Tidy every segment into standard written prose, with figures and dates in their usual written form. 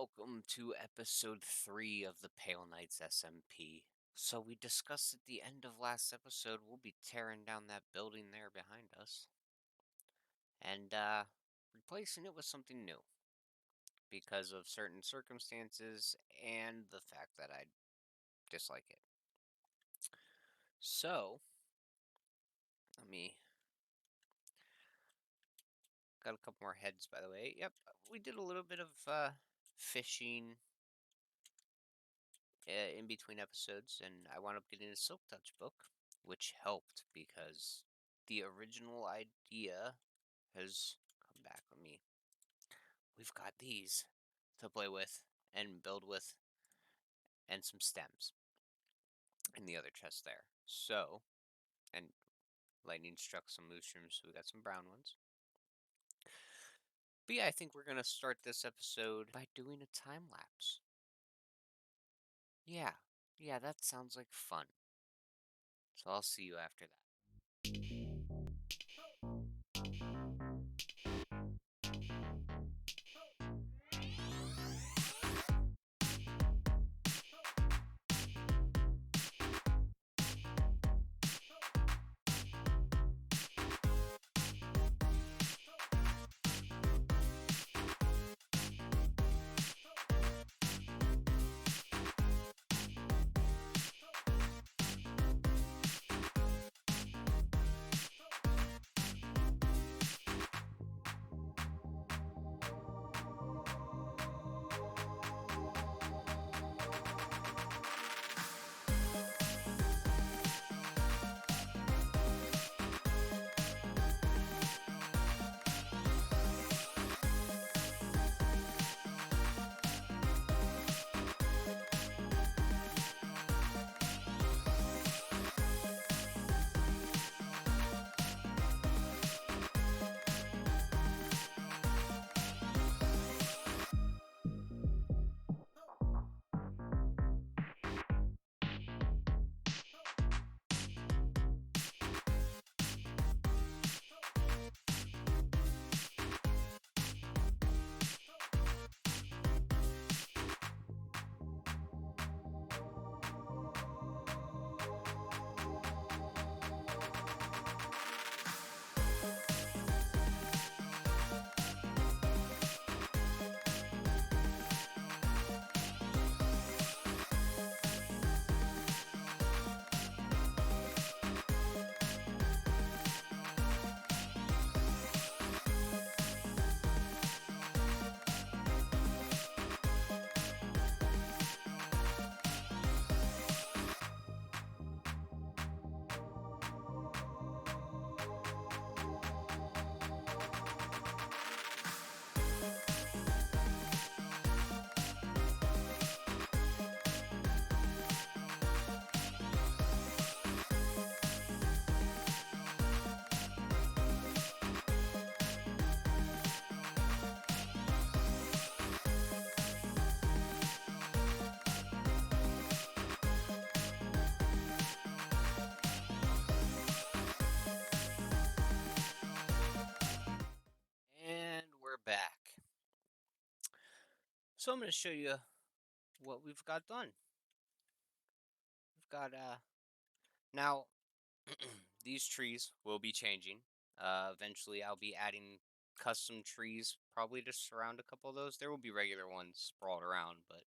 welcome to episode 3 of the Pale Knights SMP. So, we discussed at the end of last episode, we'll be tearing down that building there behind us and replacing it with something new because of certain circumstances and the fact that I dislike it. So, let me. Got a couple more heads, by the way. Yep, we did a little bit of fishing in between episodes, and I wound up getting a Silk Touch book, which helped because the original idea has come back with me. We've got these to play with and build with, and some stems in the other chest there. So, and lightning struck some mushrooms, so we got some brown ones. But yeah, I think we're gonna start this episode by doing a time lapse. Yeah, that sounds like fun. So I'll see you after that. And we're back. So I'm going to show you what we've got done. We've got, now, these trees will be changing. Eventually, I'll be adding custom trees, probably to surround a couple of those. There will be regular ones sprawled around, but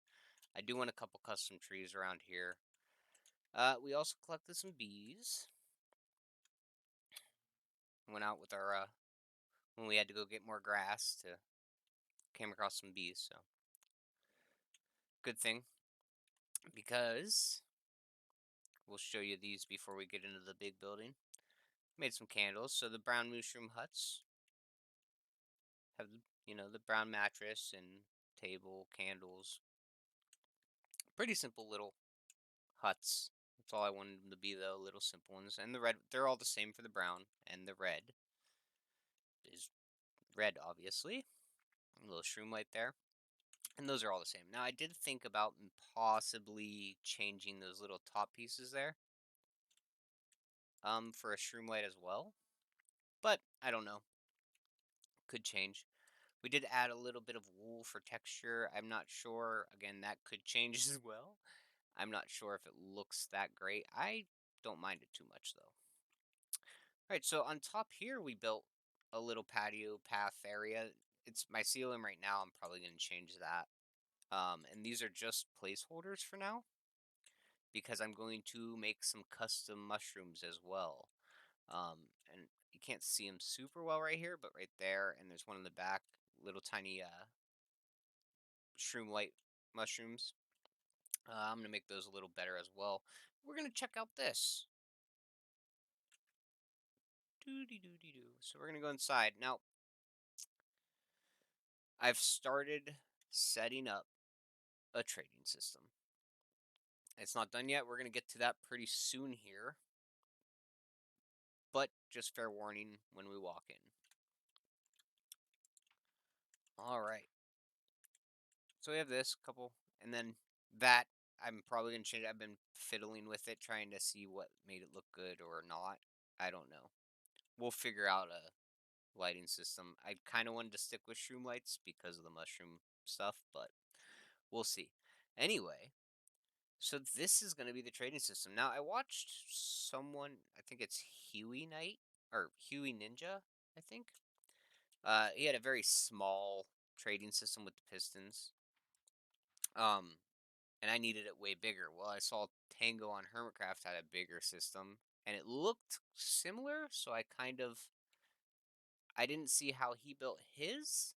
I do want a couple custom trees around here. We also collected some bees. Went out with our, when we had to go get more grass, came across some bees, so. Good thing, because we'll show you these before we get into the big building. Made some candles. So the brown mushroom huts have, the brown mattress and table, candles. Pretty simple little huts. That's all I wanted them to be, though. Little simple ones. And the red, they're all the same for the brown. And the red is red, obviously. A little shroom light there. And those are all the same. Now, I did think about possibly changing those little top pieces there. For a shroom light as well. But, I don't know. Could change. We did add a little bit of wool for texture. I'm not sure. Again, that could change as well. I'm not sure if it looks that great. I don't mind it too much though. All right, so on top here we built a little patio path area. It's my ceiling right now. I'm probably going to change that. And these are just placeholders for now because I'm going to make some custom mushrooms as well. And you can't see them super well right here, but right there, and there's one in the back, little tiny shroom light mushrooms. I'm gonna make those a little better as well. We're gonna check out this. Doody doody doo. So we're gonna go inside now. I've started setting up a trading system. It's not done yet. We're gonna get to that pretty soon here, but just fair warning when we walk in. All right. So we have this couple, and then that I'm probably gonna change. I've been fiddling with it, trying to see what made it look good or not. I don't know. We'll figure out a lighting system. I kind of wanted to stick with shroom lights because of the mushroom stuff, but we'll see. Anyway, so this is going to be the trading system. Now, I watched someone, I think it's Huey Knight or Huey Ninja, I think. He had a very small trading system with the pistons. Um, and I needed it way bigger. Well, I saw Tango on Hermitcraft had a bigger system, and it looked similar, so I didn't see how he built his,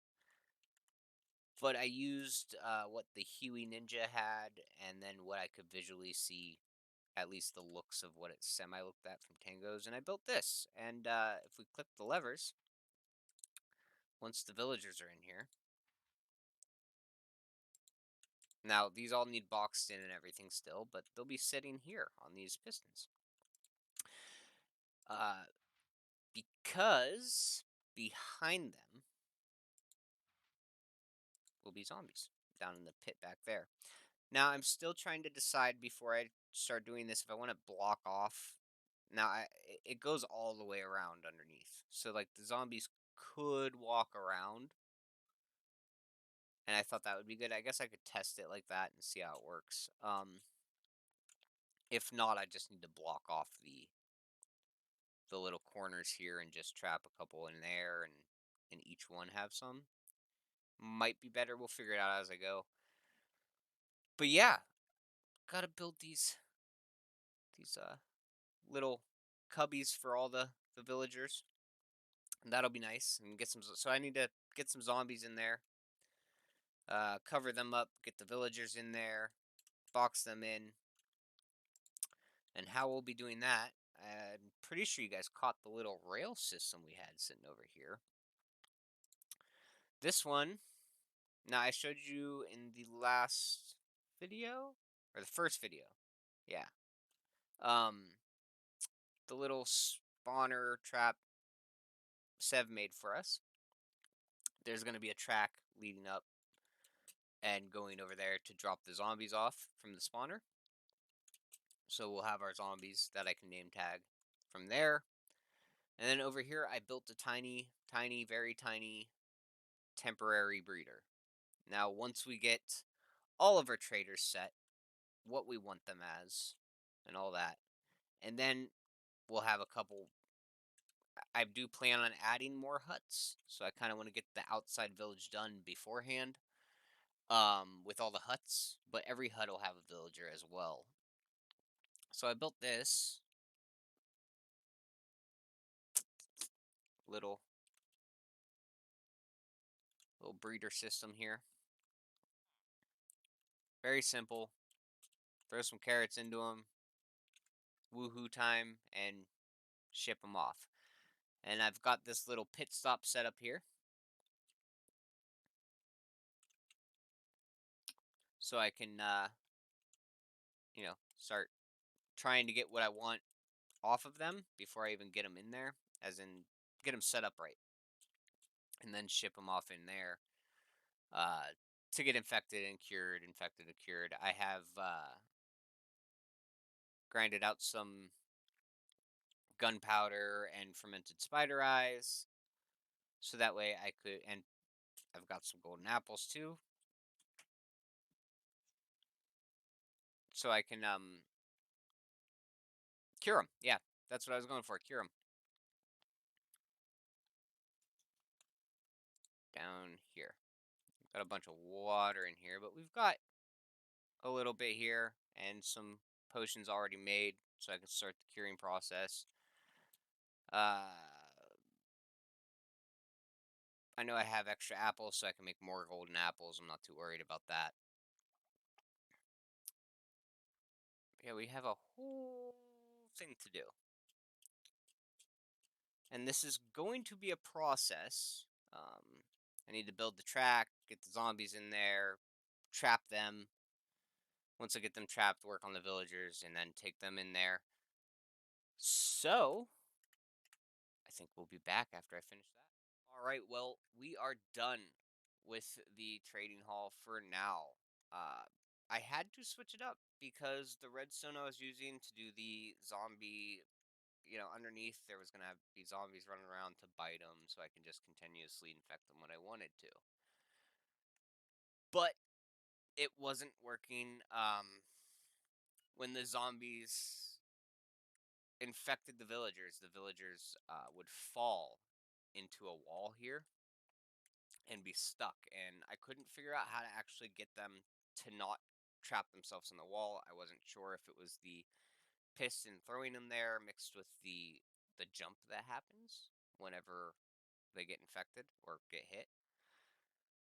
but I used what the Huey Ninja had, and then what I could visually see, at least the looks of what it semi looked at from Tango's, and I built this. And if we click the levers, once the villagers are in here, now these all need boxed in and everything still, but they'll be sitting here on these pistons. Because behind them will be zombies down in the pit back there. Now, I'm still trying to decide before I start doing this if I want to block off. Now, it goes all the way around underneath. So, like, the zombies could walk around. And I thought that would be good. I guess I could test it like that and see how it works. If not, I just need to block off the little corners here and just trap a couple in there and each one have some. Might be better. We'll figure it out as I go. But yeah, gotta build these little cubbies for all the villagers. And that'll be nice and get some. So I need to get some zombies in there, cover them up, get the villagers in there, box them in. And how we'll be doing that, I'm pretty sure you guys caught the little rail system we had sitting over here. This one, now I showed you in the last video or the first video. Yeah. Um, the little spawner trap Sev made for us. There's going to be a track leading up and going over there to drop the zombies off from the spawner. So we'll have our zombies that I can name tag from there. And then over here, I built a tiny, tiny, very tiny temporary breeder. Now, once we get all of our traders set, what we want them as, and all that, and then we'll have a couple. I do plan on adding more huts, so I kind of want to get the outside village done beforehand. With all the huts, but every hut will have a villager as well. So I built this little breeder system here. Very simple. Throw some carrots into them. Woohoo time and ship them off. And I've got this little pit stop set up here. So I can, start trying to get what I want off of them before I even get them in there. As in, get them set up right. And then ship them off in there. To get infected and cured, infected and cured. I have grinded out some gunpowder and fermented spider eyes, so that way I could, and I've got some golden apples too, so I can cure them. Yeah, that's what I was going for. Cure them. Down here. Got a bunch of water in here, but we've got a little bit here and some potions already made, so I can start the curing process. Uh, I know I have extra apples, so I can make more golden apples. I'm not too worried about that. Yeah, we have a whole thing to do. And this is going to be a process. I need to build the track, get the zombies in there, trap them. Once I get them trapped, work on the villagers, and then take them in there. So, I think we'll be back after I finish that. All right, well, we are done with the trading hall for now. Uh, I had to switch it up because the redstone I was using to do the zombie, underneath there was going to be zombies running around to bite them, so I can just continuously infect them when I wanted to. But it wasn't working. When the zombies infected the villagers would fall into a wall here and be stuck. And I couldn't figure out how to actually get them to not trap themselves in the wall. I wasn't sure if it was the piston throwing them there mixed with the jump that happens whenever they get infected or get hit.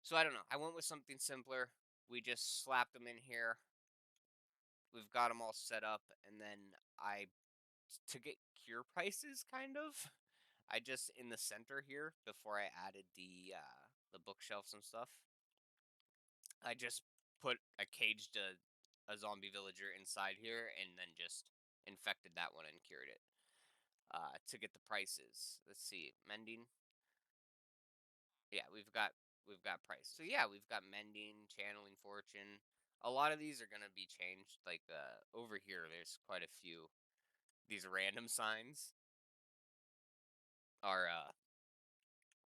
So I don't know. I went with something simpler. We just slapped them in here. We've got them all set up, and then to get cure prices, kind of. I just in the center here before I added the bookshelves and stuff. I just put I caged a zombie villager inside here and then just infected that one and cured it. To get the prices. Let's see, mending. Yeah, we've got prices. So yeah, we've got mending, channeling fortune. A lot of these are gonna be changed. Like over here, there's quite a few. These random signs are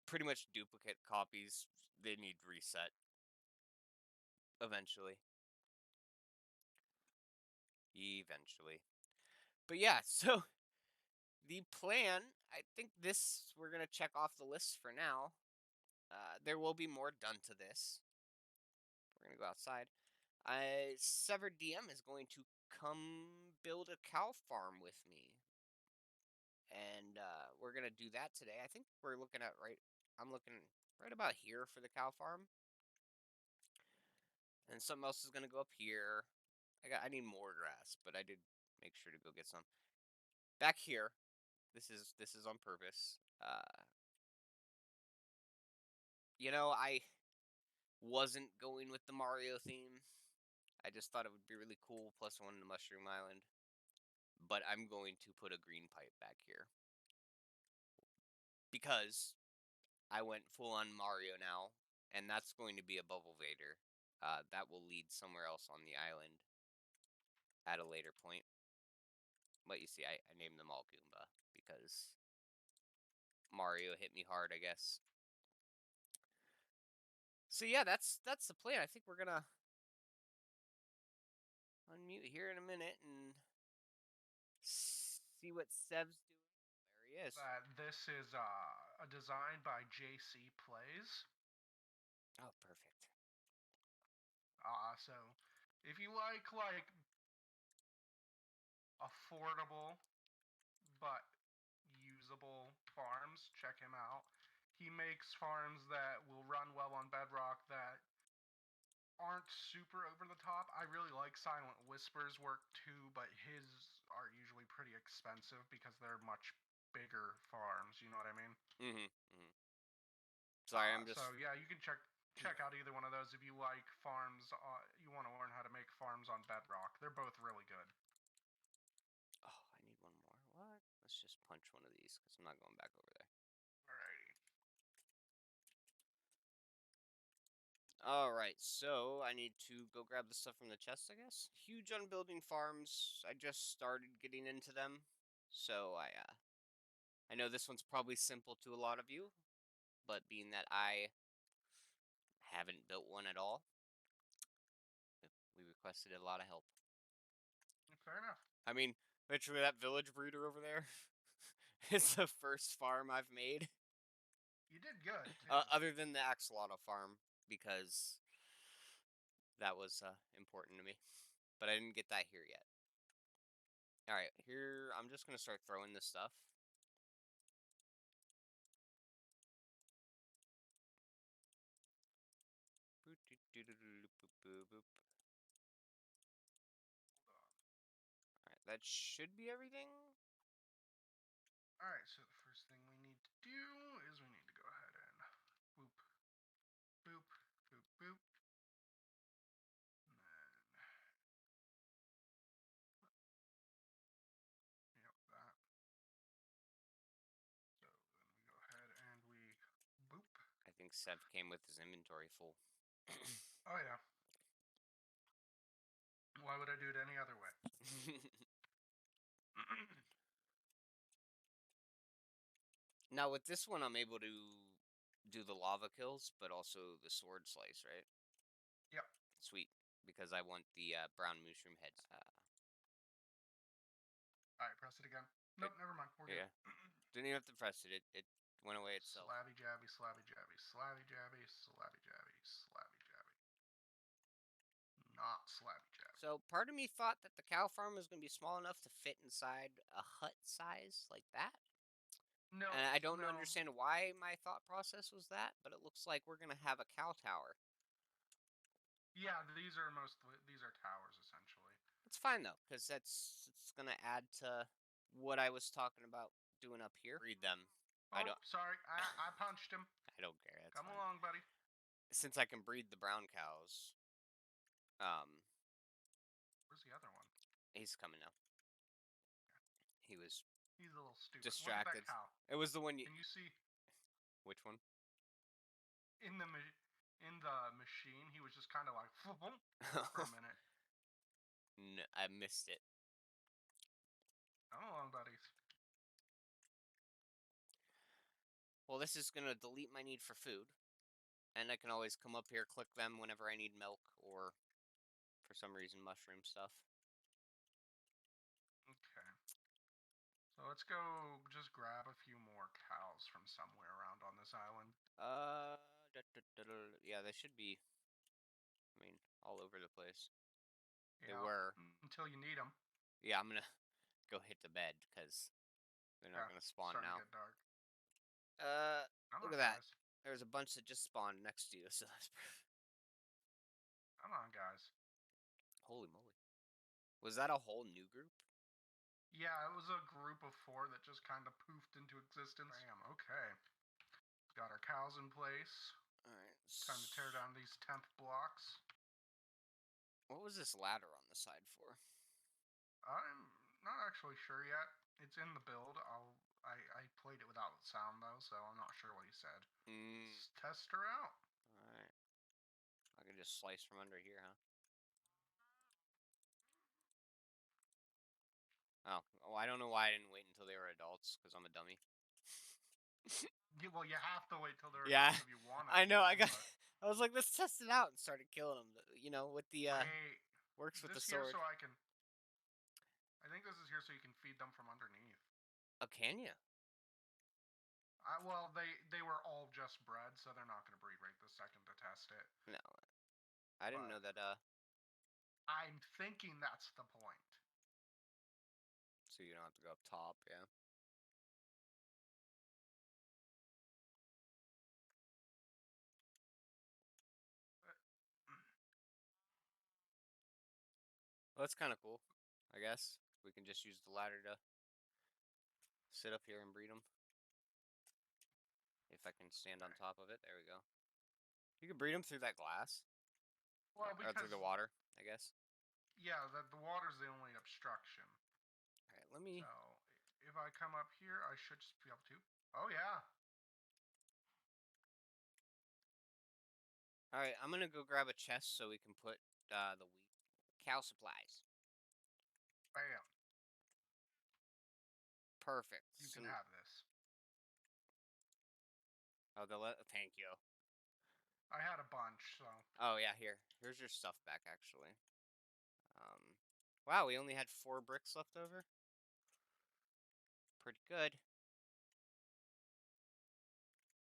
pretty much duplicate copies. They need reset eventually. Eventually. But yeah, so the plan, I think we're gonna check off the list for now. There will be more done to this. We're gonna go outside. Severed DM is going to come build a cow farm with me, and we're gonna do that today. I think we're looking at right. I'm looking right about here for the cow farm, and something else is gonna go up here. I need more grass, but I did make sure to go get some back here. This is on purpose. I wasn't going with the Mario theme. I just thought it would be really cool. Plus one to Mushroom Island. But I'm going to put a green pipe back here because I went full on Mario now, and that's going to be a Bubble Vader. That will lead somewhere else on the island at a later point. But you see, I named them all Goomba because Mario hit me hard, I guess. So yeah, that's the plan. I think we're gonna unmute here in a minute and see what Sev's doing. There he is. This is a design by JC Plays. Oh, perfect. So if you like affordable but usable farms, check him out. He makes farms that will run well on Bedrock that aren't super over the top. I really like Silent Whispers work too, but his are usually pretty expensive because they're much bigger farms. You know what I mean? Mm-hmm. Mm-hmm. Sorry, I'm just. So yeah, you can check out either one of those if you like farms. You want to learn how to make farms on Bedrock. They're both really good. Oh, I need one more. What? Let's just punch one of these because I'm not going back over there. Alrighty. All right, so I need to go grab the stuff from the chest, I guess. Huge on building farms. I just started getting into them, so I know this one's probably simple to a lot of you, but being that I haven't built one at all. We requested a lot of help. Fair enough. I mean, literally that village breeder over there is the first farm I've made. You did good too. Other than the axolotl farm, because that was important to me. But I didn't get that here yet. Alright, here, I'm just going to start throwing this stuff. Alright, that should be everything. Alright, so the first thing we need to do is we need to go ahead and boop, boop, boop, boop. And then, yep, that. So then we go ahead and we boop. I think Sev came with his inventory full. Oh yeah. Why would I do it any other way? Now, with this one, I'm able to do the lava kills, but also the sword slice, right? Yep. Sweet, because I want the brown mushroom heads. Alright, press it again. Nope, never mind. We're Yeah. good. Didn't even have to press it. It went away itself. Slabby jabby, slabby jabby, slabby jabby, slabby jabby, slabby jabby. Not slabby jabby. So part of me thought that the cow farm was going to be small enough to fit inside a hut size like that. No. And I don't no. understand why my thought process was that, but it looks like we're going to have a cow tower. Yeah, these are towers essentially. It's fine though, because it's going to add to what I was talking about doing up here. Breed them. Oh, I don't. Sorry, I punched him. I don't care. That's Come fine. along, buddy. Since I can breed the brown cows, Where's the other one? he's coming now. He was He's a little stupid. distracted. Look at that cow. It was the one you. Can you see Which one? in the machine? He was just kind of like for a minute. No, I missed it. Come along, buddies. Well, this is going to delete my need for food. And I can always come up here, click them whenever I need milk or, for some reason, mushroom stuff. Okay. So let's go just grab a few more cows from somewhere around on this island. Yeah, they should be, I mean, all over the place. Yeah, They were. until you need them. Yeah, I'm going to go hit the bed because they're not going to spawn starting now. to get dark. Look at that. There's a bunch that just spawned next to you, so that's perfect. Come on, guys. Holy moly. Was that a whole new group? Yeah, it was a group of 4 that just kind of poofed into existence. Bam, okay. Got our cows in place. Alright. Time to tear down these temp blocks. What was this ladder on the side for? I'm not actually sure yet. It's in the build. I played it without sound though, so I'm not sure what he said. Let's test her out. Alright. I can just slice from under here, huh? Oh, I don't know why I didn't wait until they were adults, because I'm a dummy. Well, you have to wait till they're Yeah, adults if you want to. I know, I was like, let's test it out, and started killing them, you know, with the, works with the sword. Here so I think this is here so you can feed them from underneath. Oh, can you? Well, they were all just bred, so they're not going to breed right this second to test it. No. I didn't know that, I'm thinking that's the point. So you don't have to go up top, yeah. Well, that's kind of cool, I guess. We can just use the ladder to sit up here and breed them. If I can stand on top of it, there we go. You can breed them through that glass. Well, or through the water, I guess. Yeah, the water's the only obstruction. Alright, let me... So, if I come up here, I should just be able to... Oh, yeah. Alright, I'm gonna go grab a chest so we can put the cow supplies. Bam. Perfect. You can have this. Oh, thank you. I had a bunch, so. Oh yeah, here's your stuff back actually. Um, wow, we only had 4 bricks left over. Pretty good.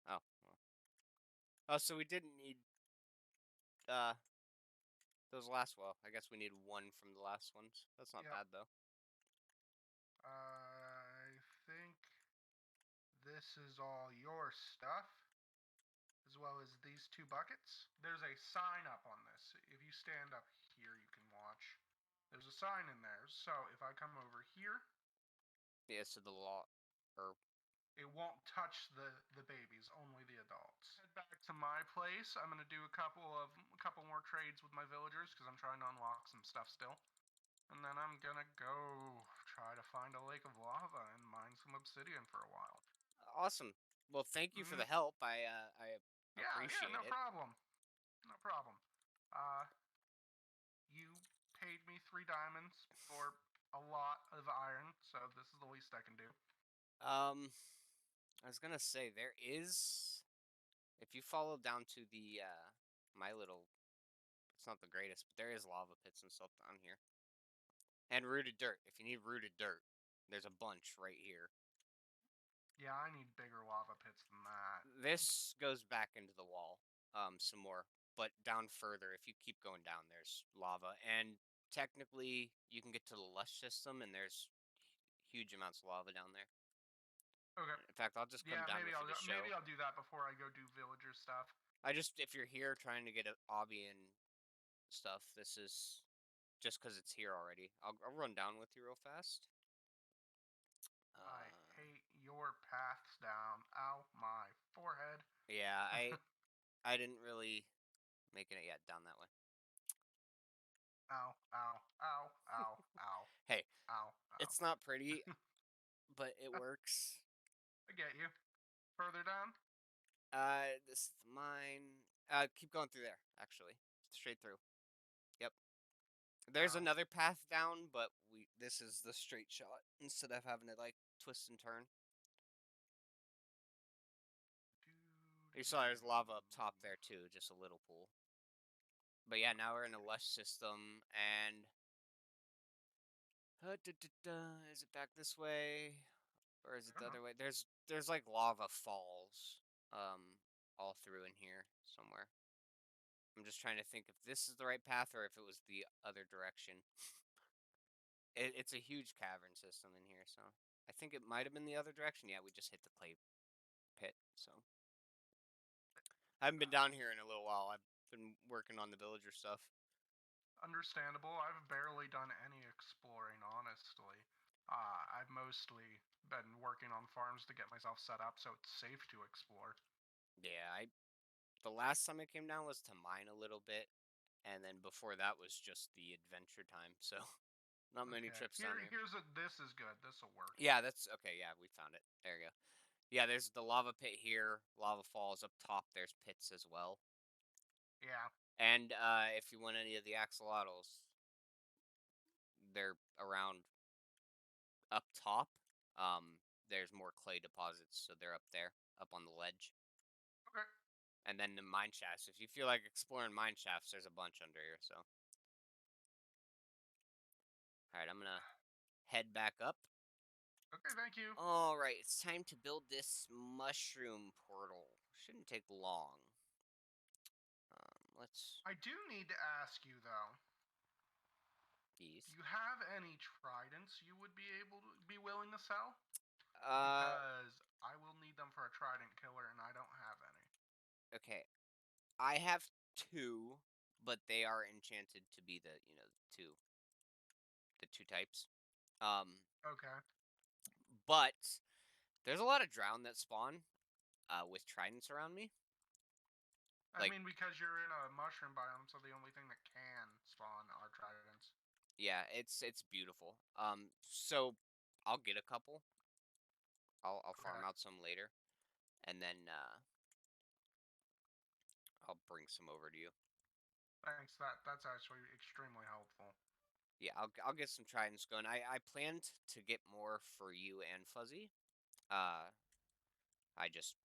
Oh, well. Oh, so we didn't need uh those last. Well, I guess we need 1 from the last ones. That's not Yep. bad though. I think this is all your stuff, as well as these 2 buckets. There's a sign up on this. If you stand up here, you can watch. There's a sign in there. So if I come over here, Yeah, so the law, or it won't touch the babies, only the adults. Head back to my place. I'm gonna do a couple more trades with my villagers because I'm trying to unlock some stuff still. And then I'm gonna go try to find a lake of lava and mine some obsidian for a while. awesome. Well, thank you for Mm, the help. I yeah, appreciate no it. problem. No problem. Uh, you paid me 3 diamonds for a lot of iron, so this is the least I can do. Um, I was gonna say there is, if you follow down to the my little, it's not the greatest, but there is lava pits and stuff down here. And rooted dirt. If you need rooted dirt, there's a bunch right here. Yeah, I need bigger lava pits than that. This goes back into the wall, some more. But down further, if you keep going down, there's lava. And technically, you can get to the lush system, and there's huge amounts of lava down there. Okay. In fact, I'll just come Yeah, down with you to show. maybe I'll do that before I go do villager stuff. If you're here trying to get a obby and stuff, this is just because it's here already. I'll run down with you real fast. I Uh, hate your paths down. Ow, my forehead. yeah, I didn't really making it yet down that way. Ow, ow, ow, ow, ow, Hey, ow, ow. it's not pretty, but it works. I get you. Further down? This is mine. Keep going through there. Actually, straight through. Yep. There's Ow. another path down, but this is the straight shot instead of having to like twist and turn. You saw there's lava up top there too, just a little pool. But yeah, now we're in a lush system, and is it back this way, or is I it don't the know. other way? There's like lava falls, all through in here somewhere. I'm just trying to think if this is the right path or if it was the other direction. It's a huge cavern system in here, so I think it might have been the other direction. Yeah, we just hit the clay pit, so I haven't been down here in a little while. I've been working on the villager stuff. Understandable. I've barely done any exploring, honestly. I've mostly been working on farms to get myself set up so it's safe to explore. Yeah, I the last time I came down was to mine a little bit, and then before that was just the adventure time. So not many Okay. trips down here. This is good. This will work. Yeah, that's okay. Yeah, we found it. There you go. Yeah, there's the lava pit here. Lava falls up top. There's pits as well. Yeah. And if you want any of the axolotls, they're around up top. There's more clay deposits, so they're up there, up on the ledge. Okay. And then the mine shafts. If you feel like exploring mine shafts, there's a bunch under here. So, all right, I'm gonna head back up. Okay, thank you. All right, it's time to build this mushroom portal. Shouldn't take long. Let's I do need to ask you though. Do these. you have any tridents you would be able to be willing to sell? Uh, Because I will need them for a trident killer and I don't have any. okay. I have 2, but they are enchanted to be two the 2 types. Um, Okay. but there's a lot of drown that spawn with tridents around me. I Like, mean, because you're in a mushroom biome, so the only thing that can spawn are tridents. yeah, it's beautiful. So I'll get a couple. I'll Okay. farm out some later, and then I'll bring some over to you. Thanks. That's actually extremely helpful. Yeah, I'll get some tridents going. I planned to get more for you and Fuzzy. Uh, I just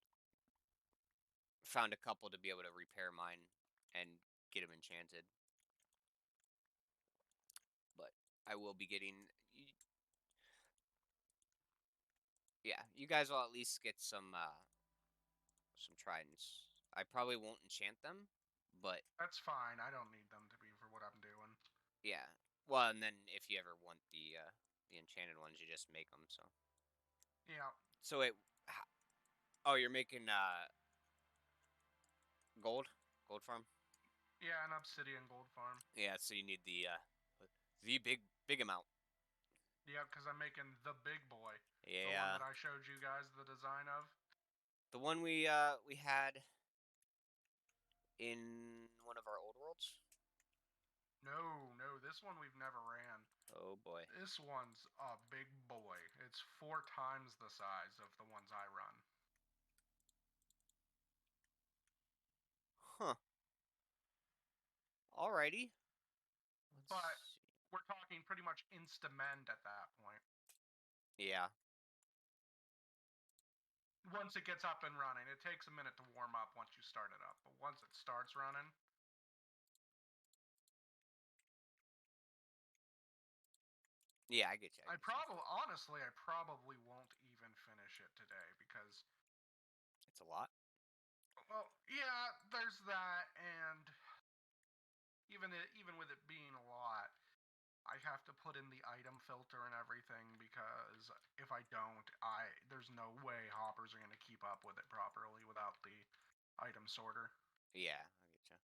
found a couple to be able to repair mine and get them enchanted. But I will be getting. Yeah, you guys will at least get some tridents. I probably won't enchant them, but That's fine. I don't need them to be for what I'm doing. yeah. Well, and then if you ever want the enchanted ones, you just make them. Yeah. So it. Oh, you're making gold farm. Yeah, an obsidian gold farm. Yeah, so you need the big amount. Yeah, because I'm making the big boy. The one Yeah, that I showed you guys the design of. the one we had in one of our old worlds. No, this one we've never ran. Oh boy. This one's a big boy. It's 4 times the size of the ones I run. Huh. Alrighty. But Let's see. we're talking pretty much insta-mend at that point. Yeah. Once it gets up and running, it takes a minute to warm up once you start it up. But once it starts running, Yeah, I get you. I I get you. probably, honestly, I probably won't even finish it today because, It's a lot. well, yeah, there's that, and even with it being a lot, I have to put in the item filter and everything because if I don't, there's no way hoppers are going to keep up with it properly without the item sorter. Yeah, I get you.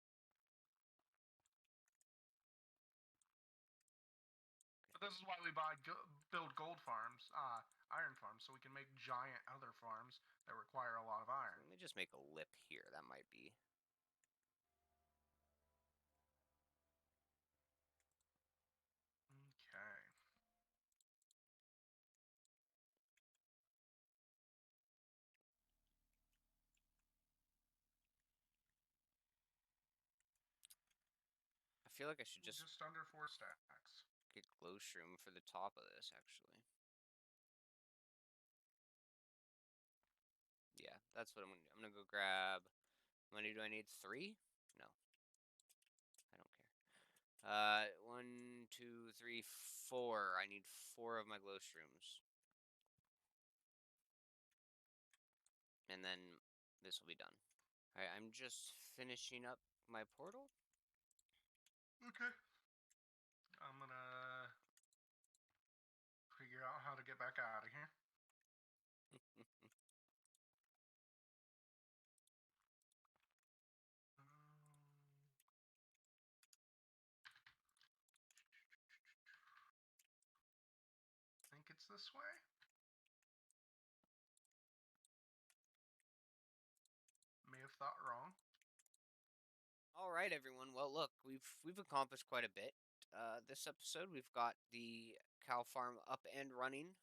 But this is why we build gold farms, iron farms, so we can make giant other farms that require a lot of So iron. let me just make a lip here. That might be. Okay. I feel like I should just Just under 4 stacks. get glow shroom for the top of this, actually. Yeah, that's what I'm gonna do. I'm gonna go grab. How many do I need? 3? No, I don't care. 1, 2, 3, 4. I need 4 of my glow shrooms. And then this will be done. Alright, I'm just finishing up my portal. Okay. I'm gonna figure out how to get back out of here. Think it's this way? May have thought wrong. All right, everyone. Well, look, we've accomplished quite a bit. This episode, we've got the cow farm up and running.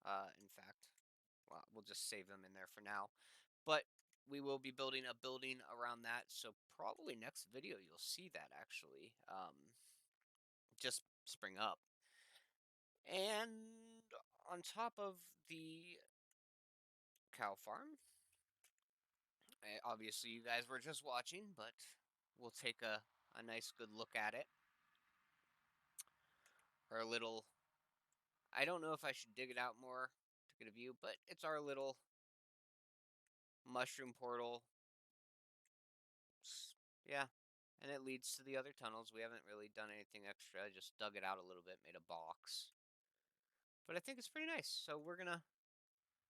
In fact, well, we'll just save them in there for now. But we will be building a building around that. So probably next video you'll see that actually. Just spring up. And on top of the cow farm, obviously you guys were just watching, but we'll take a nice good look at it. Our little, I don't know if I should dig it out more to get a view, but it's our little mushroom portal. Yeah, and it leads to the other tunnels. We haven't really done anything extra. I just dug it out a little bit, made a box. But I think it's pretty nice. So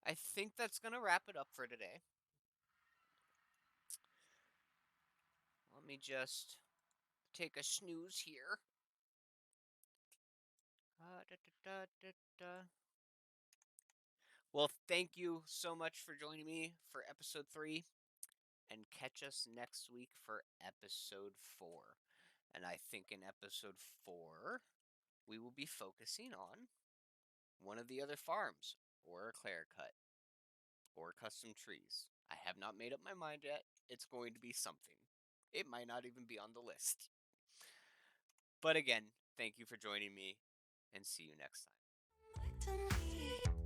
I think that's gonna wrap it up for today. Let me just take a snooze here. Da, da, da, da, da. Well, thank you so much for joining me for episode 3, and catch us next week for episode 4. And I think in episode 4, we will be focusing on one of the other farms, or a clear cut, or custom trees. I have not made up my mind yet. It's going to be something. It might not even be on the list. But again, thank you for joining me, and see you next time.